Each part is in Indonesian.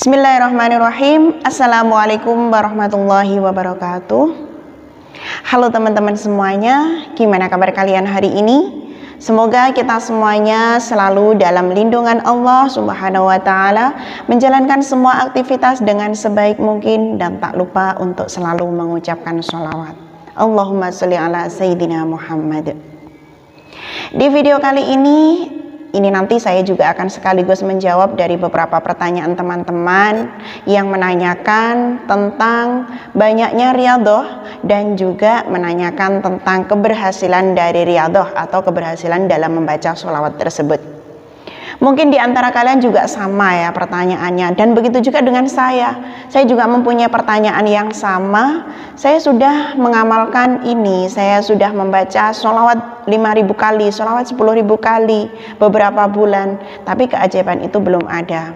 Bismillahirrahmanirrahim. Assalamualaikum warahmatullahi wabarakatuh. Halo teman-teman semuanya, gimana kabar kalian hari ini? Semoga kita semuanya selalu dalam lindungan Allah Subhanahu wa Ta'ala, menjalankan semua aktivitas dengan sebaik mungkin, dan tak lupa untuk selalu mengucapkan sholawat. Allahumma sholli ala Sayyidina Muhammad. Di video kali ini nanti saya juga akan sekaligus menjawab dari beberapa pertanyaan teman-teman yang menanyakan tentang banyaknya riyadhah dan juga menanyakan tentang keberhasilan dari riyadhah atau keberhasilan dalam membaca sholawat tersebut. Mungkin di antara kalian juga sama ya pertanyaannya, dan begitu juga dengan saya. Saya juga mempunyai pertanyaan yang sama. Saya sudah mengamalkan ini, saya sudah membaca sholawat 5.000 kali, sholawat 10.000 kali beberapa bulan, tapi keajaiban itu belum ada.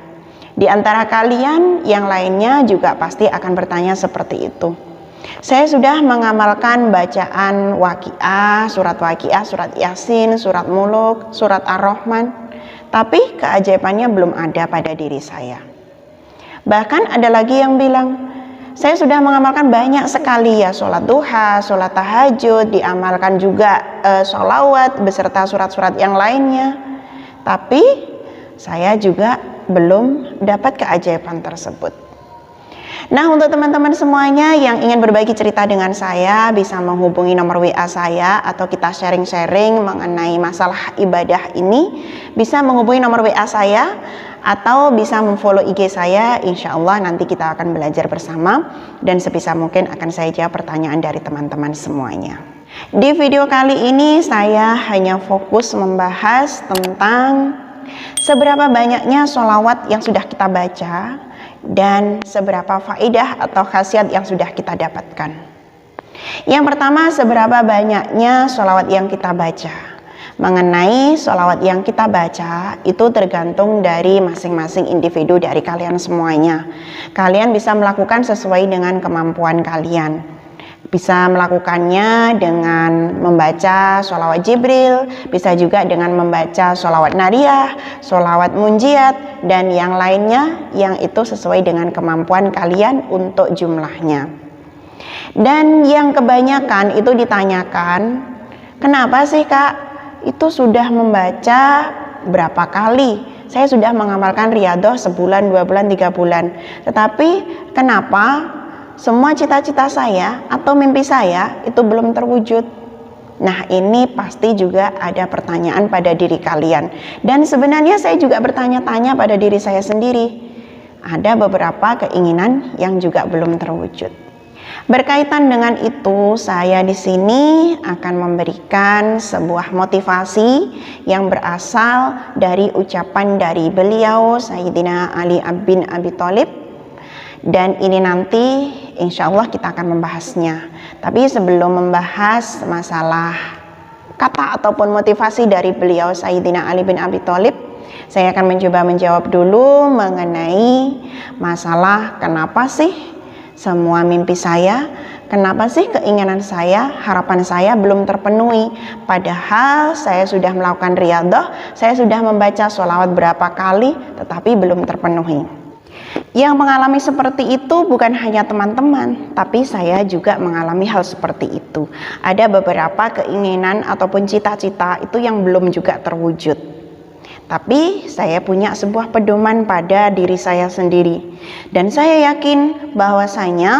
Di antara kalian yang lainnya juga pasti akan bertanya seperti itu. Saya sudah mengamalkan bacaan Waqiah, surat Yasin, surat Muluk, surat Ar-Rahman, tapi keajaibannya belum ada pada diri saya. Bahkan ada lagi yang bilang, saya sudah mengamalkan banyak sekali ya, sholat duha, sholat tahajud, diamalkan juga sholawat beserta surat-surat yang lainnya, tapi saya juga belum dapat keajaiban tersebut. Nah, untuk teman-teman semuanya yang ingin berbagi cerita dengan saya, bisa menghubungi nomor WA saya atau kita sharing-sharing mengenai masalah ibadah ini. Bisa menghubungi nomor WA saya atau bisa memfollow IG saya. Insya Allah nanti kita akan belajar bersama dan sebisa mungkin akan saya jawab pertanyaan dari teman-teman semuanya. Di video kali ini saya hanya fokus membahas tentang seberapa banyaknya sholawat yang sudah kita baca dan seberapa faedah atau khasiat yang sudah kita dapatkan. Yang pertama, seberapa banyaknya sholawat yang kita baca. Mengenai sholawat yang kita baca itu tergantung dari masing-masing individu dari kalian semuanya. Kalian bisa melakukan sesuai dengan kemampuan kalian. Bisa melakukannya dengan membaca sholawat Jibril, bisa juga dengan membaca sholawat Nariyah, sholawat Munjiat, dan yang lainnya yang itu sesuai dengan kemampuan kalian untuk jumlahnya. Dan yang kebanyakan itu ditanyakan, kenapa sih Kak itu sudah membaca berapa kali? Saya sudah mengamalkan riyadhah sebulan, 2 bulan, 3 bulan, tetapi kenapa semua cita-cita saya atau mimpi saya itu belum terwujud? Nah, ini pasti juga ada pertanyaan pada diri kalian. Dan sebenarnya saya juga bertanya-tanya pada diri saya sendiri. Ada beberapa keinginan yang juga belum terwujud. Berkaitan dengan itu, saya di sini akan memberikan sebuah motivasi yang berasal dari ucapan dari beliau Sayyidina Ali bin Abi Thalib. Dan ini nanti insya Allah kita akan membahasnya. Tapi sebelum membahas masalah kata ataupun motivasi dari beliau Sayyidina Ali bin Abi Thalib, saya akan mencoba menjawab dulu mengenai masalah kenapa sih semua mimpi saya, kenapa sih keinginan saya, harapan saya belum terpenuhi. Padahal saya sudah melakukan riyadhah, saya sudah membaca sholawat berapa kali, tetapi belum terpenuhi. Yang mengalami seperti itu bukan hanya teman-teman, tapi saya juga mengalami hal seperti itu. Ada beberapa keinginan ataupun cita-cita itu yang belum juga terwujud. Tapi saya punya sebuah pedoman pada diri saya sendiri. Dan saya yakin bahwasanya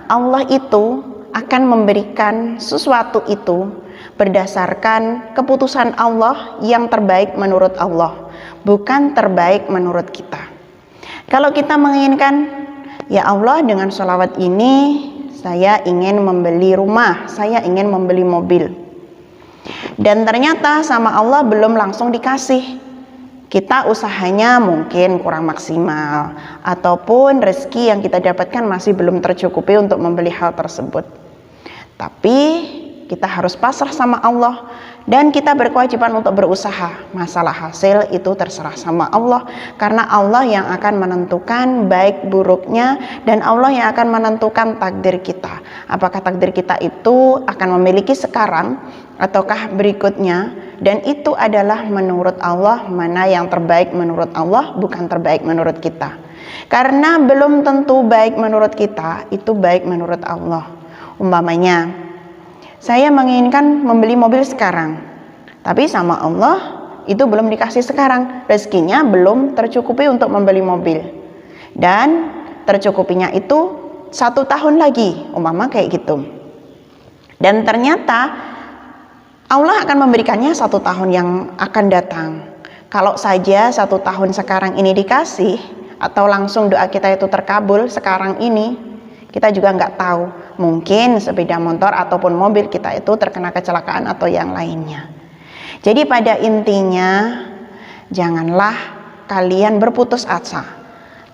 Allah itu akan memberikan sesuatu itu berdasarkan keputusan Allah yang terbaik menurut Allah, bukan terbaik menurut kita. Kalau kita menginginkan, ya Allah dengan sholawat ini saya ingin membeli rumah, saya ingin membeli mobil, dan ternyata sama Allah belum langsung dikasih. Kita usahanya mungkin kurang maksimal, ataupun rezeki yang kita dapatkan masih belum tercukupi untuk membeli hal tersebut. Tapi kita harus pasrah sama Allah, dan kita berkewajiban untuk berusaha. Masalah hasil itu terserah sama Allah, karena Allah yang akan menentukan baik buruknya, dan Allah yang akan menentukan takdir kita. Apakah takdir kita itu akan memiliki sekarang ataukah berikutnya, dan itu adalah menurut Allah, mana yang terbaik menurut Allah, bukan terbaik menurut kita. Karena belum tentu baik menurut kita itu baik menurut Allah. Umpamanya, saya menginginkan membeli mobil sekarang, tapi sama Allah itu belum dikasih sekarang, rezekinya belum tercukupi untuk membeli mobil, dan tercukupinya itu 1 tahun lagi, umpama kayak gitu. Dan ternyata Allah akan memberikannya 1 tahun yang akan datang. Kalau saja 1 tahun sekarang ini dikasih, atau langsung doa kita itu terkabul sekarang ini, kita juga nggak tahu. Mungkin sepeda motor ataupun mobil kita itu terkena kecelakaan atau yang lainnya. Jadi pada intinya, janganlah kalian berputus asa,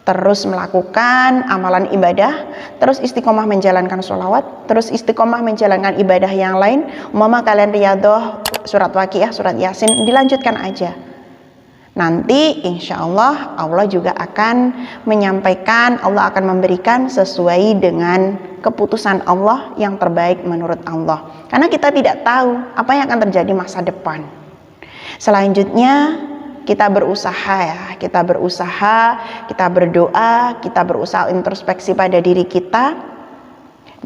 terus melakukan amalan ibadah, terus istiqomah menjalankan sholawat, terus istiqomah menjalankan ibadah yang lain. Umpama kalian riyadhah, surat Waqiah, surat Yasin, dilanjutkan aja. Nanti insya Allah, Allah juga akan menyampaikan, Allah akan memberikan sesuai dengan keputusan Allah yang terbaik menurut Allah. Karena kita tidak tahu apa yang akan terjadi masa depan. Selanjutnya kita berusaha ya, kita berdoa, kita berusaha introspeksi pada diri kita,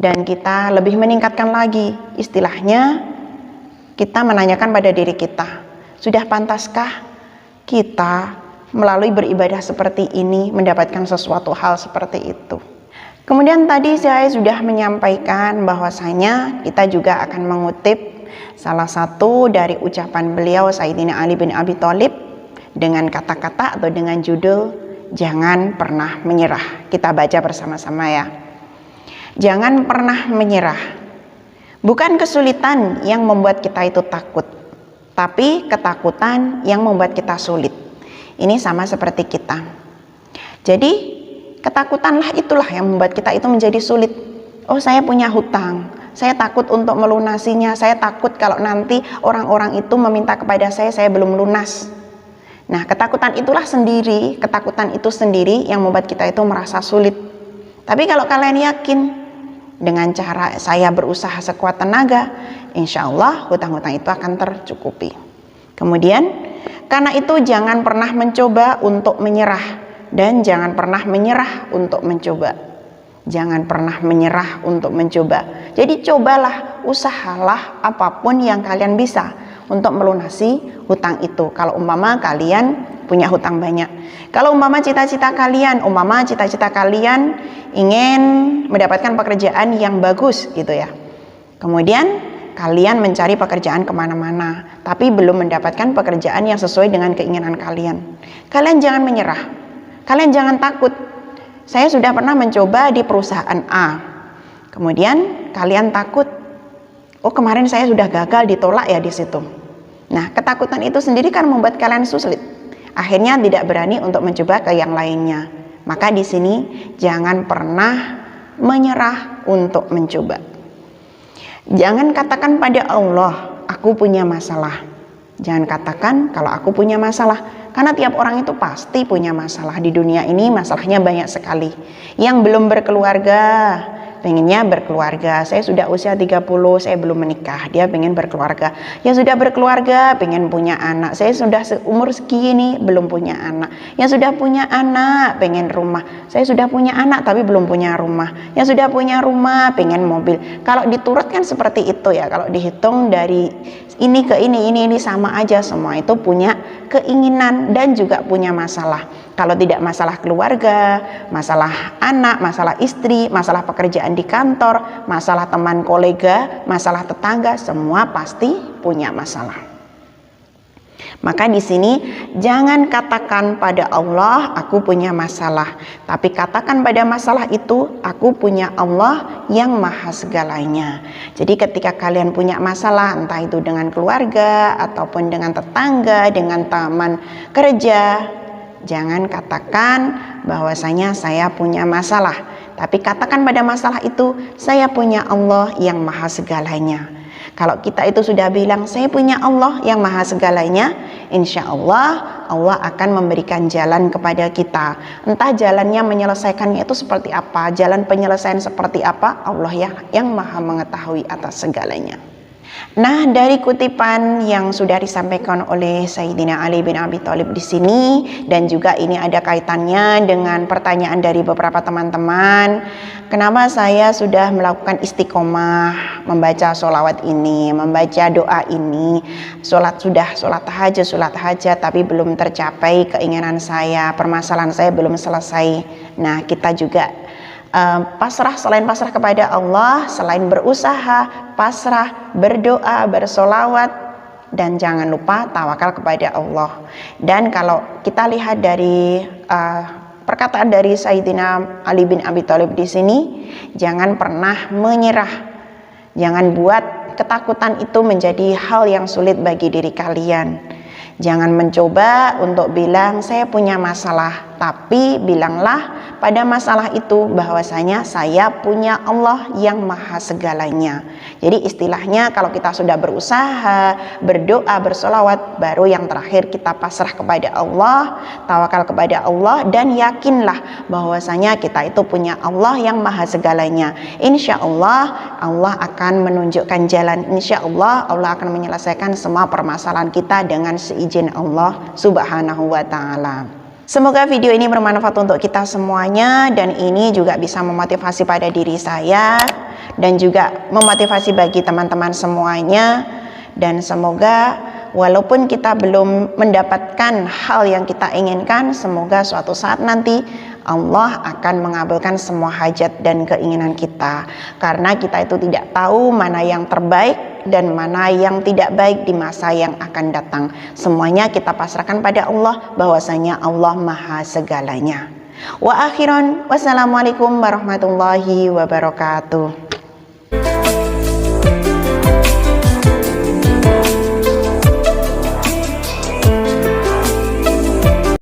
dan kita lebih meningkatkan lagi. Istilahnya kita menanyakan pada diri kita, sudah pantaskah kita melalui beribadah seperti ini mendapatkan sesuatu hal seperti itu. Kemudian tadi saya sudah menyampaikan bahwasanya kita juga akan mengutip salah satu dari ucapan beliau Sayyidina Ali bin Abi Thalib dengan kata-kata atau dengan judul jangan pernah menyerah. Kita baca bersama-sama ya. Jangan pernah menyerah. Bukan kesulitan yang membuat kita itu takut, tapi ketakutan yang membuat kita sulit. Ini sama seperti kita. Jadi ketakutanlah itulah yang membuat kita itu menjadi sulit. Oh, saya punya hutang, saya takut untuk melunasinya, saya takut kalau nanti orang-orang itu meminta kepada saya belum lunas. Nah, ketakutan itu sendiri yang membuat kita itu merasa sulit. Tapi kalau kalian yakin dengan cara saya berusaha sekuat tenaga, insya Allah hutang-hutang itu akan tercukupi. Kemudian, karena itu jangan pernah mencoba untuk menyerah, dan jangan pernah menyerah untuk mencoba. Jangan pernah menyerah untuk mencoba. Jadi cobalah, usahalah apapun yang kalian bisa untuk melunasi hutang itu. Kalau umpama kalian punya hutang banyak. Kalau umpama cita-cita kalian ingin mendapatkan pekerjaan yang bagus gitu ya. Kemudian kalian mencari pekerjaan kemana-mana, tapi belum mendapatkan pekerjaan yang sesuai dengan keinginan kalian. Kalian jangan menyerah. Kalian jangan takut. Saya sudah pernah mencoba di perusahaan A. Kemudian kalian takut, oh kemarin saya sudah gagal, ditolak ya di situ. Nah, ketakutan itu sendiri kan membuat kalian sulit. Akhirnya tidak berani untuk mencoba ke yang lainnya. Maka di sini jangan pernah menyerah untuk mencoba. Jangan katakan pada Allah, aku punya masalah. Jangan katakan kalau aku punya masalah, karena tiap orang itu pasti punya masalah. Di dunia ini masalahnya banyak sekali. Yang belum berkeluarga pengennya berkeluarga. Saya sudah usia 30, saya belum menikah, dia pengen berkeluarga. Yang sudah berkeluarga pengen punya anak. Saya sudah umur segini belum punya anak. Yang sudah punya anak pengen rumah. Saya sudah punya anak tapi belum punya rumah. Yang sudah punya rumah pengen mobil. Kalau diturutkan seperti itu ya, kalau dihitung dari ini ke ini sama aja, semua itu punya keinginan dan juga punya masalah. Kalau tidak masalah keluarga, masalah anak, masalah istri, masalah pekerjaan di kantor, masalah teman kolega, masalah tetangga, semua pasti punya masalah. Maka di sini jangan katakan pada Allah aku punya masalah, tapi katakan pada masalah itu aku punya Allah yang maha segalanya. Jadi ketika kalian punya masalah, entah itu dengan keluarga ataupun dengan tetangga, dengan teman kerja, jangan katakan bahwasanya saya punya masalah, tapi katakan pada masalah itu saya punya Allah yang maha segalanya. Kalau kita itu sudah bilang saya punya Allah yang maha segalanya, insya Allah Allah akan memberikan jalan kepada kita. Entah jalannya menyelesaikannya itu seperti apa, jalan penyelesaian seperti apa, Allah yang maha mengetahui atas segalanya. Nah, dari kutipan yang sudah disampaikan oleh Sayyidina Ali bin Abi Thalib di sini, dan juga ini ada kaitannya dengan pertanyaan dari beberapa teman-teman, kenapa saya sudah melakukan istiqomah membaca sholawat ini, membaca doa ini, sholat tahajud, tapi belum tercapai keinginan saya, permasalahan saya belum selesai. Nah, kita juga selain pasrah kepada Allah, selain berusaha, pasrah, berdoa, bersolawat, dan jangan lupa tawakal kepada Allah. Dan kalau kita lihat dari perkataan dari Sayyidina Ali bin Abi Thalib di sini, jangan pernah menyerah, jangan buat ketakutan itu menjadi hal yang sulit bagi diri kalian. Jangan mencoba untuk bilang saya punya masalah, tapi bilanglah pada masalah itu bahwasanya saya punya Allah yang maha segalanya. Jadi istilahnya kalau kita sudah berusaha, berdoa, bersolawat, baru yang terakhir kita pasrah kepada Allah, tawakal kepada Allah, dan yakinlah bahwasanya kita itu punya Allah yang maha segalanya. Insya Allah, Allah akan menunjukkan jalan. Insya Allah, Allah akan menyelesaikan semua permasalahan kita dengan seizin Allah Subhanahu wa ta'ala. Semoga video ini bermanfaat untuk kita semuanya, dan ini juga bisa memotivasi pada diri saya dan juga memotivasi bagi teman-teman semuanya. Dan semoga walaupun kita belum mendapatkan hal yang kita inginkan, semoga suatu saat nanti Allah akan mengabulkan semua hajat dan keinginan kita, karena kita itu tidak tahu mana yang terbaik dan mana yang tidak baik di masa yang akan datang. Semuanya kita pasrahkan pada Allah, bahwasanya Allah maha segalanya. Wa akhiran, wassalamualaikum warahmatullahi wabarakatuh.